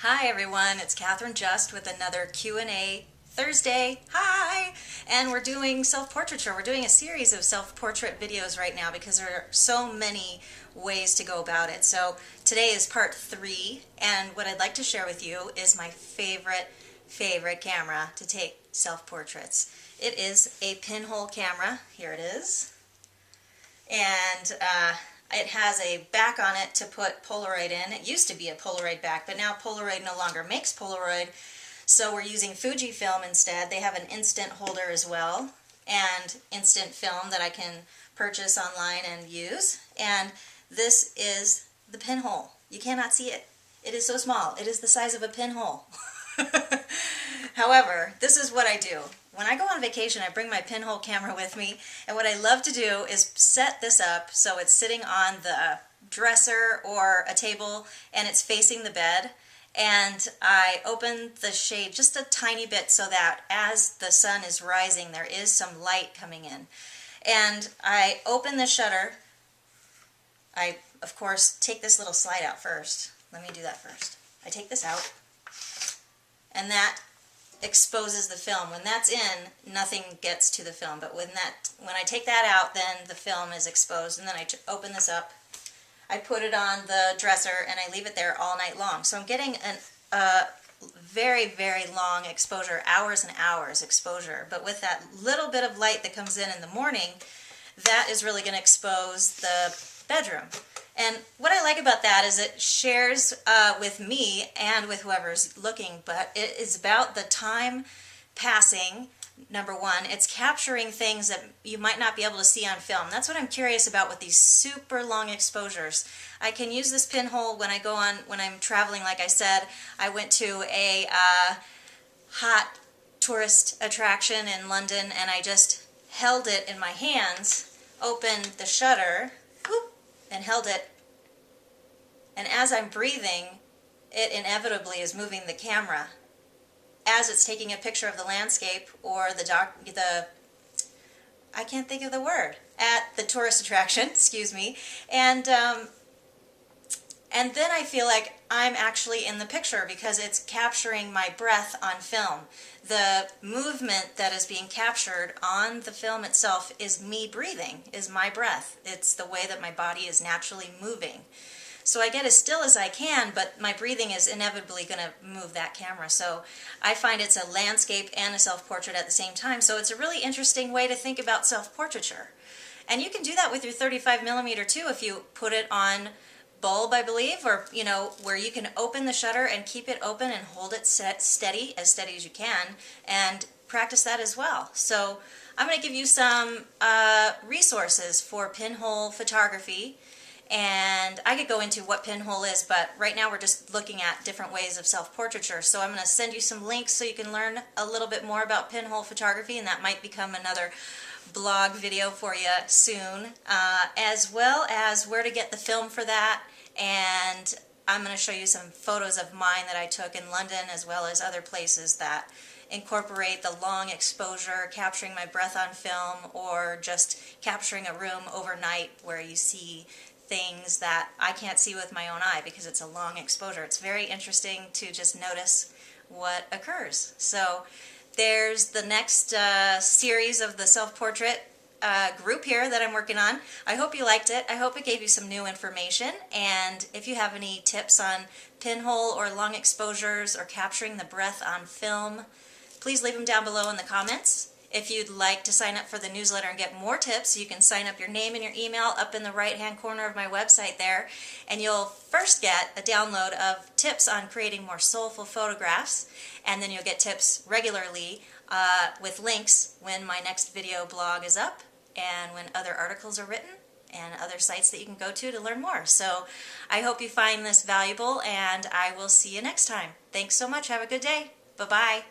Hi everyone, it's Catherine Just with another Q&A Thursday. Hi! And we're doing self-portraiture. We're doing a series of self-portrait videos right now because there are so many ways to go about it. So today is part 3, and what I'd like to share with you is my favorite camera to take self-portraits. It is a Pinhole camera. Here it is. And it has a back on it to put Polaroid in. It used to be a Polaroid back, but now Polaroid no longer makes Polaroid, so we're using Fujifilm instead. They have an instant holder as well, and instant film that I can purchase online and use. And this is the Pinhole. You cannot see it. It is so small. It is the size of a pinhole. However, this is what I do. When I go on vacation, I bring my Pinhole camera with me, and what I love to do is set this up so it's sitting on the dresser or a table and it's facing the bed, and I open the shade just a tiny bit so that as the sun is rising there is some light coming in. And I open the shutter. I, of course, take this little slide out first. Let me do that first. I take this out, and that exposes the film. When that's in, nothing gets to the film, but when I take that out, then the film is exposed, and then I open this up, I put it on the dresser, and I leave it there all night long. So I'm getting a very long exposure, hours and hours exposure, but with that little bit of light that comes in the morning, that is really going to expose the bedroom. And what I like about that is it shares with me and with whoever's looking, but it is about the time passing. Number one, it's capturing things that you might not be able to see on film. That's what I'm curious about with these super long exposures. I can use this Pinhole when I'm traveling. Like I said, I went to a hot tourist attraction in London, and I just held it in my hands, opened the shutter, whoop, and held it, and as I'm breathing, it inevitably is moving the camera as it's taking a picture of the landscape or I can't think of the word, at the tourist attraction, excuse me, and then I feel like I'm actually in the picture because it's capturing my breath on film. The movement that is being captured on the film itself is me breathing, is my breath. It's the way that my body is naturally moving. So I get as still as I can, but my breathing is inevitably going to move that camera. So I find it's a landscape and a self-portrait at the same time. So it's a really interesting way to think about self-portraiture. And you can do that with your 35mm too if you put it on bulb, I believe, or where you can open the shutter and keep it open and hold it steady as you can, and practice that as well. So I'm going to give you some resources for pinhole photography, and I could go into what Pinhole is, but right now we're just looking at different ways of self-portraiture. So I'm going to send you some links so you can learn a little bit more about pinhole photography, and that might become another blog video for you soon, as well as where to get the film for that. And I'm going to show you some photos of mine that I took in London as well as other places that incorporate the long exposure, capturing my breath on film, or just capturing a room overnight where you see things that I can't see with my own eye because it's a long exposure. It's very interesting to just notice what occurs. So there's the next series of the self-portrait group here that I'm working on. I hope you liked it. I hope it gave you some new information, and if you have any tips on pinhole or long exposures or capturing the breath on film, please leave them down below in the comments. If you'd like to sign up for the newsletter and get more tips, you can sign up your name and your email up in the right-hand corner of my website there, and you'll first get a download of tips on creating more soulful photographs, and then you'll get tips regularly with links when my next video blog is up and when other articles are written and other sites that you can go to learn more. So I hope you find this valuable, and I will see you next time. Thanks so much. Have a good day. Bye-bye.